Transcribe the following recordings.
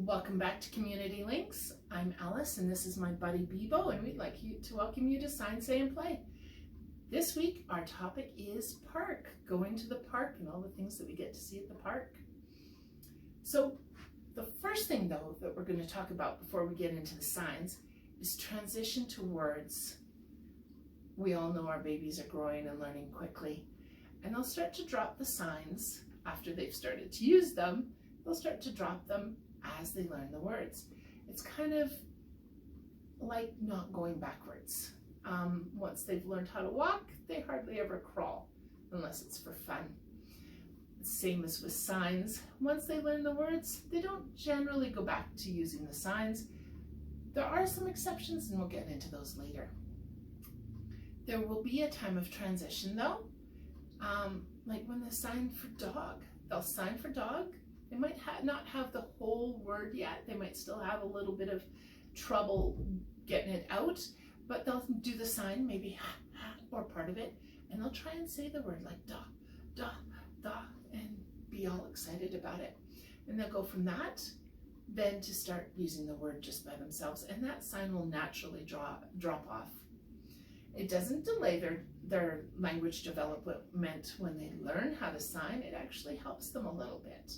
Welcome back to Community Links. I'm Alice and this is my buddy Beebo, and we'd like to welcome you to Sign, Say and Play. This week our topic is park, going to the park and all the things that we get to see at the park. So the first thing though that we're going to talk about before we get into the signs is transition to words. We all know our babies are growing and learning quickly, and they'll start to drop the signs after they've started to use them. They'll start to drop them as they learn the words. It's kind of like not going backwards. Once they've learned how to walk, they hardly ever crawl, unless it's for fun. Same as with signs. Once they learn the words, they don't generally go back to using the signs. There are some exceptions, and we'll get into those later. There will be a time of transition though, like when they sign for dog. They'll sign for dog. They might not have the whole word yet. They might still have a little bit of trouble getting it out, but they'll do the sign, maybe ha, ha, or part of it, and they'll try and say the word like da, da, da, and be all excited about it. And they'll go from that then to start using the word just by themselves, and that sign will naturally drop off. It doesn't delay their language development when they learn how to sign. It actually helps them a little bit.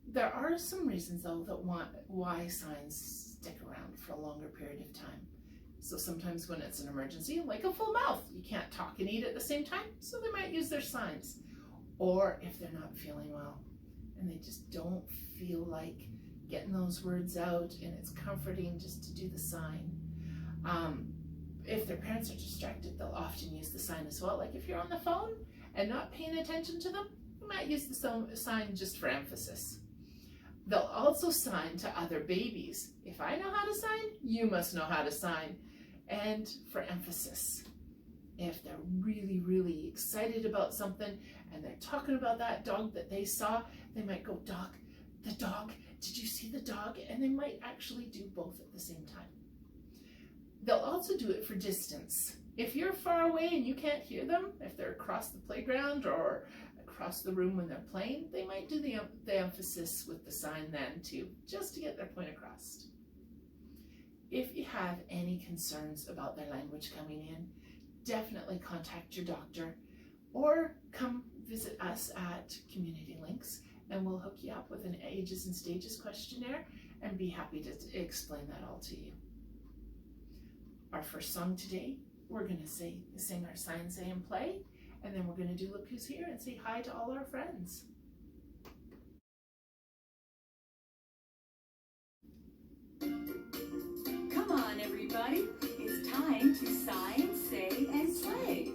There are some reasons though that why signs stick around for a longer period of time. So sometimes when it's an emergency, like a full mouth, you can't talk and eat at the same time, so they might use their signs. Or if they're not feeling well and they just don't feel like getting those words out, and it's comforting just to do the sign. If their parents are distracted, they'll often use the sign as well. Like if you're on the phone and not paying attention to them, you might use the sign just for emphasis. They'll also sign to other babies. If I know how to sign, you must know how to sign. And for emphasis. If they're really, really excited about something and they're talking about that dog that they saw, they might go, dog, the dog, did you see the dog? And they might actually do both at the same time. They'll also do it for distance. If you're far away and you can't hear them, if they're across the playground or across the room when they're playing, they might do the emphasis with the sign then too, just to get their point across. If you have any concerns about their language coming in, definitely contact your doctor or come visit us at Community Links, and we'll hook you up with an ages and stages questionnaire and be happy to explain that all to you. Our first song today, we're going to sing our Sign, Say and Play, and then we're going to do Look Who's Here and say hi to all our friends. Come on, everybody. It's time to sign, say, and play.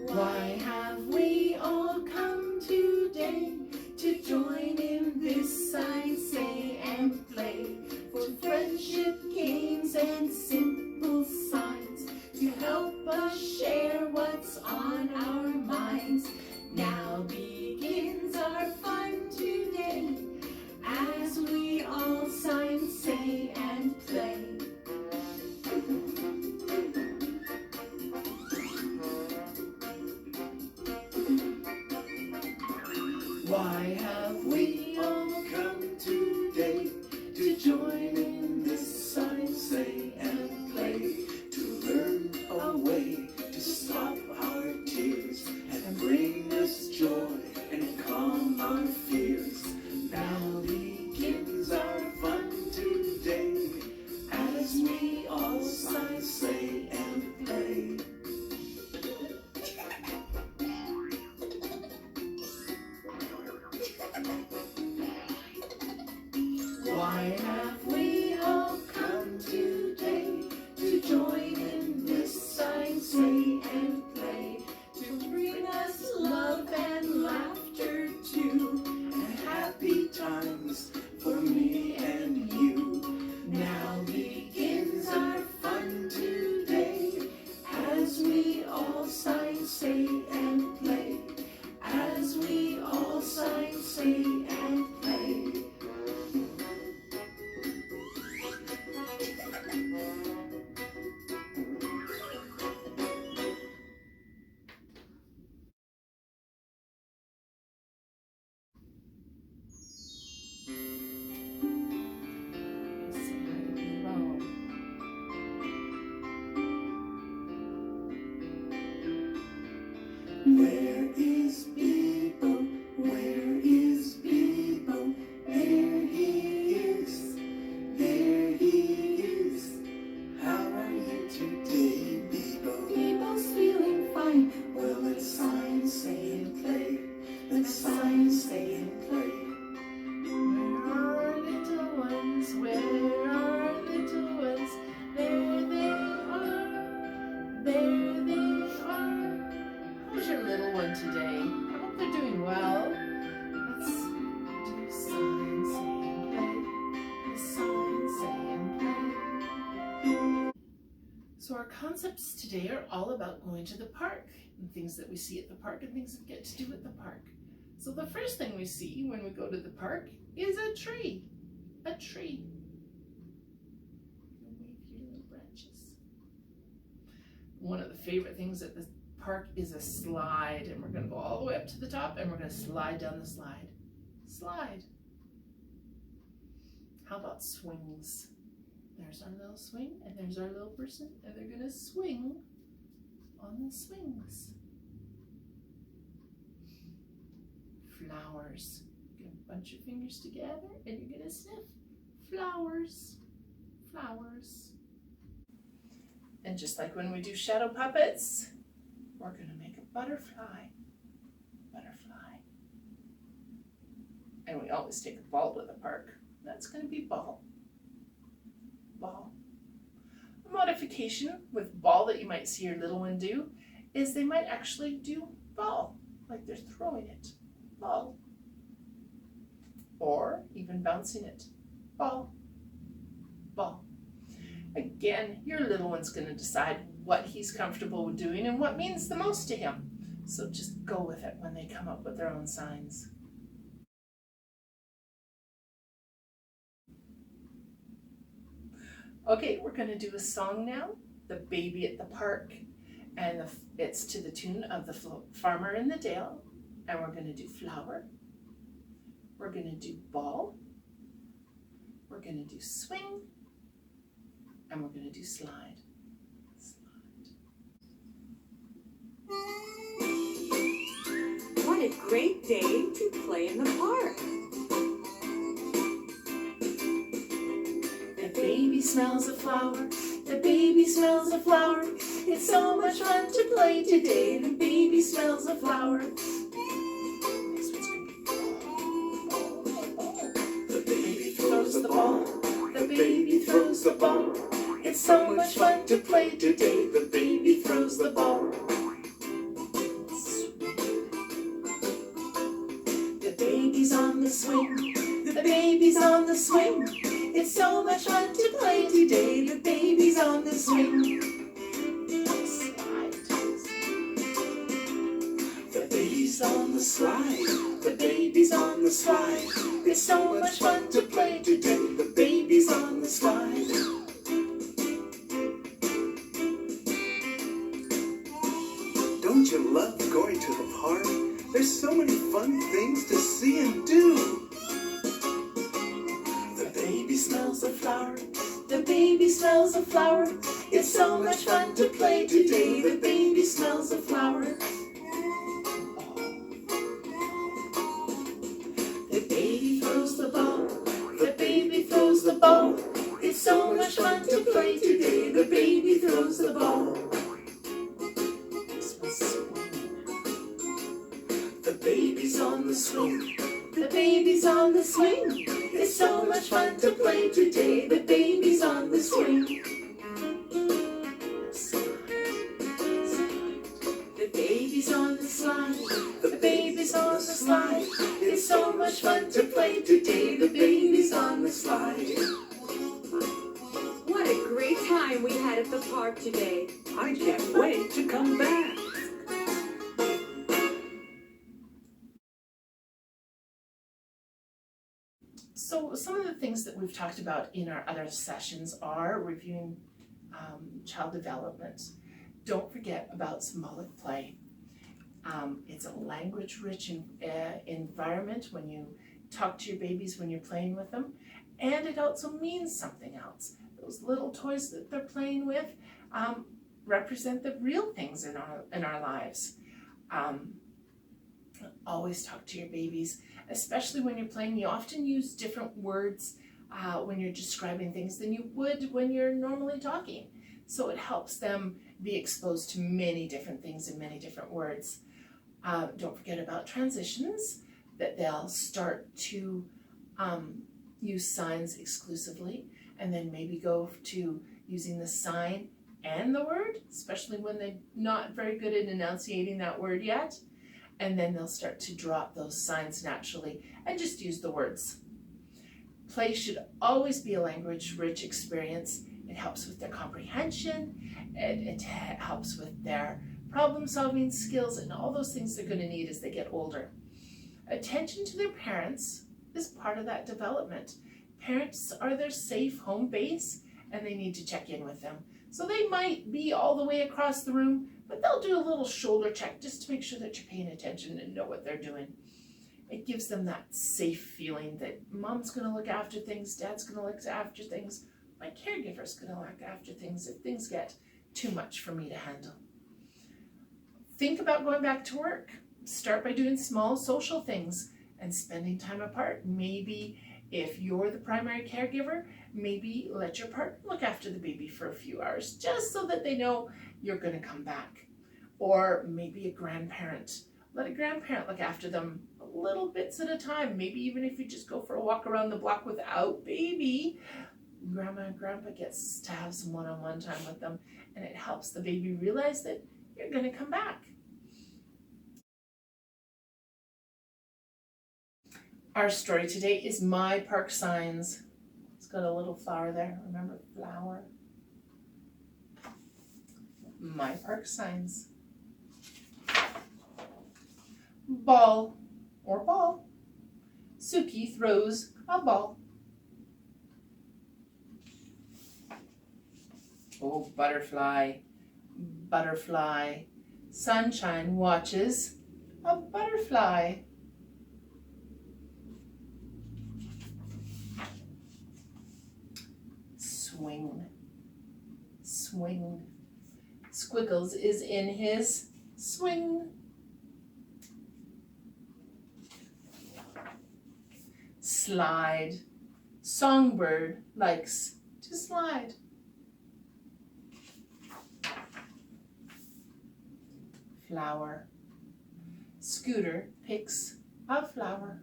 Why have we all come today to join in this sign, say, and play? For friendship, games, and simple signs to help us share what's on our minds. Now begins our fun today as we all sign, say, and play. Why have we all come today to join in this sign, say, and play? To learn a way to stop our tears and bring us joy and calm our fears. Now begins our fun today as we all sign, say, and play. Why have we all come today to join in this sign, say, and play? To bring us love and laughter too, and happy times for me and you. Now begins our fun today as we all sign, say, and play. As we all sign, say, and play. concepts today are all about going to the park and things that we see at the park and things we get to do at the park. So the first thing we see when we go to the park is a tree. A tree. Wave your little branches. One of the favorite things at the park is a slide, and we're going to go all the way up to the top and we're going to slide down the slide. Slide. How about swings? There's our little swing, and there's our little person, and they're going to swing on the swings. Flowers. You're going to bunch your fingers together, and you're going to sniff. Flowers. Flowers. And just like when we do shadow puppets, we're going to make a butterfly. Butterfly. And we always take a ball to the park. That's going to be ball. Ball. A modification with ball that you might see your little one do is they might actually do ball, like they're throwing it. Ball. Or even bouncing it. Ball. Ball. Again, your little one's going to decide what he's comfortable with doing and what means the most to him. So just go with it when they come up with their own signs. Okay, we're going to do a song now, The Baby at the Park, and it's to the tune of The Farmer in the Dale, and we're going to do flower, we're going to do ball, we're going to do swing, and we're going to do slide. What a great day to play in the park. The baby smells a flower, the baby smells a flower. It's so much fun to play today. The baby smells a flower. This one's gonna be ball. The baby throws the ball, the baby throws the ball. It's so much fun to play today. The baby throws the ball. The baby's on the swing, the baby's on the swing. It's so much fun to play today. The baby's on the swing. Slide. The baby's on the slide. The baby's on the slide. It's so much fun to play today. The baby's on the slide. Don't you love going to the park? There's so many fun things to see and do. The baby smells a flower. The baby smells a flower. It's so much fun to play today. The baby smells a flower. The baby throws the ball. The baby throws the ball. It's so much fun to play today. The baby throws the ball. This one's swinging. The baby's on the swing. The baby's on the swing. It's so much fun to play today. The baby's on the swing. The baby's on the slide. The baby's on the slide. It's so much fun to play today. The baby's on the slide. What a great time we had at the park today. I can't wait to come back. So some of the things that we've talked about in our other sessions are reviewing child development. Don't forget about symbolic play. It's a language-rich environment when you talk to your babies when you're playing with them, and it also means something else. Those little toys that they're playing with represent the real things in our lives. Always talk to your babies, especially when you're playing. You often use different words when you're describing things than you would when you're normally talking. So it helps them be exposed to many different things in many different words. Don't forget about transitions, that they'll start to use signs exclusively, and then maybe go to using the sign and the word, especially when they're not very good at enunciating that word yet. And then they'll start to drop those signs naturally and just use the words. Play should always be a language-rich experience, It helps with their comprehension. It helps with their problem-solving skills and all those things they're going to need as they get older. Attention to their parents is part of that development. Parents are their safe home base, and they need to check in with them. So they might be all the way across the room, but they'll do a little shoulder check just to make sure that you're paying attention and know what they're doing. It gives them that safe feeling that mom's going to look after things, dad's going to look after things, my caregiver's going to look after things if things get too much for me to handle. Think about going back to work. Start by doing small social things and spending time apart. Maybe if you're the primary caregiver, maybe let your partner look after the baby for a few hours just so that they know you're going to come back. Or maybe a grandparent. Let a grandparent look after them little bits at a time. Maybe even if you just go for a walk around the block without baby, grandma and grandpa gets to have some one-on-one time with them, and it helps the baby realize that you're going to come back. Our story today is My Park Signs. It's got a little flower there. Remember, flower. My Park Signs. Ball or ball. Suki throws a ball. Oh, butterfly, butterfly. Sunshine watches a butterfly. Swing, swing. Squiggles is in his swing. Slide. Songbird likes to slide. Flower. Scooter picks a flower.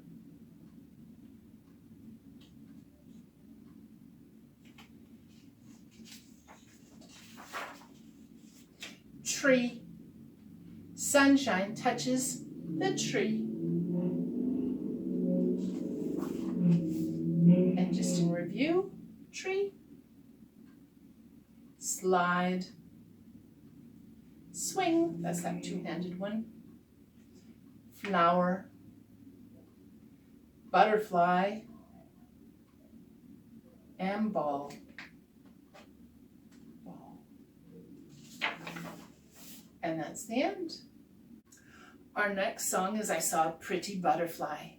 Tree. Sunshine touches the tree. And just in review, tree, slide, swing, that's that two-handed one, flower, butterfly, and ball. And that's the end. Our next song is I Saw a Pretty Butterfly.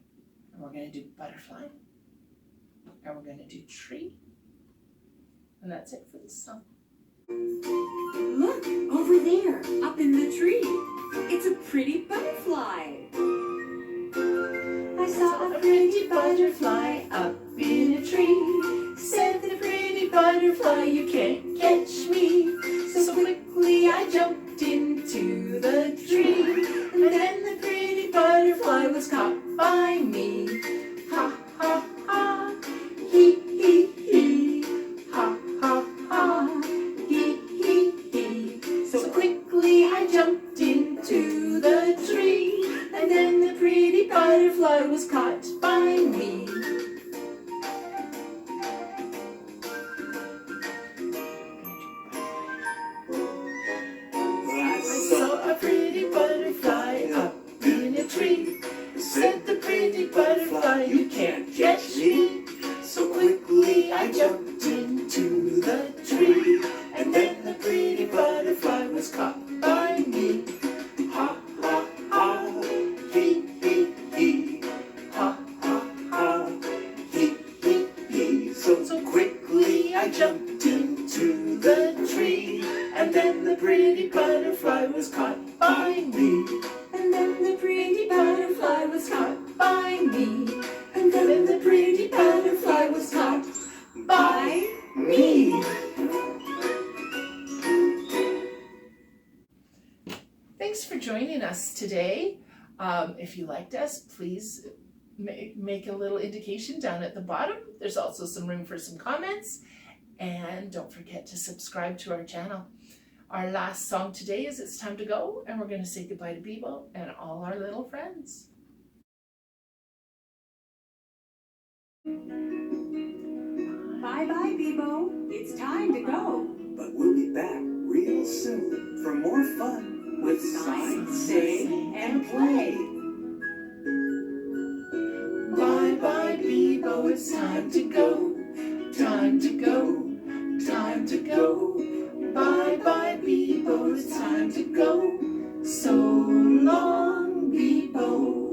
And we're going to do butterfly. And we're going to do tree. And that's it for this song. Look, over there, up in the tree. It's a pretty butterfly. I saw a pretty butterfly up in a tree. Said the pretty butterfly, you can't catch me. So quickly I jumped into the tree. And then the pretty butterfly was caught by me. Ha, ha, ha. Hee, hee, hee. Ha, ha, ha. Hee, hee, hee. So quickly I jumped into the tree. And then the pretty butterfly was caught by me. I saw a pretty butterfly up in a tree. Said the pretty butterfly, you can't catch me. So quickly I jumped into the tree. And then the pretty butterfly was caught by me. Ha, ha, ha. Hee, hee, hee. Ha, ha, ha. Hee, hee, hee. So quickly I jumped into the tree. And then the pretty butterfly was caught by me. And then the pretty butterfly was caught by me. And then the pretty butterfly was caught by me. Thanks for joining us today. If you liked us, please make a little indication down at the bottom. There's also some room for some comments. And don't forget to subscribe to our channel. Our last song today is It's Time to Go, and we're going to say goodbye to Beebo and all our little friends. Bye, Bye-bye, Beebo. It's time to go. But we'll be back real soon for more fun with Sign, Sing, and Play. Bye bye Beebo, it's time to go. Time to go. Time to go. Bye bye Beebo, it's time to go. So long, Beebo.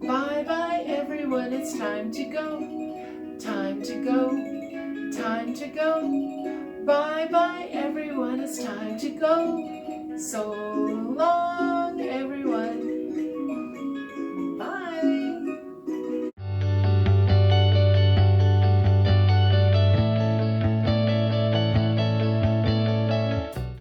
Bye bye everyone, it's time to go. Time to go. Time to go. Bye bye everyone, it's time to go.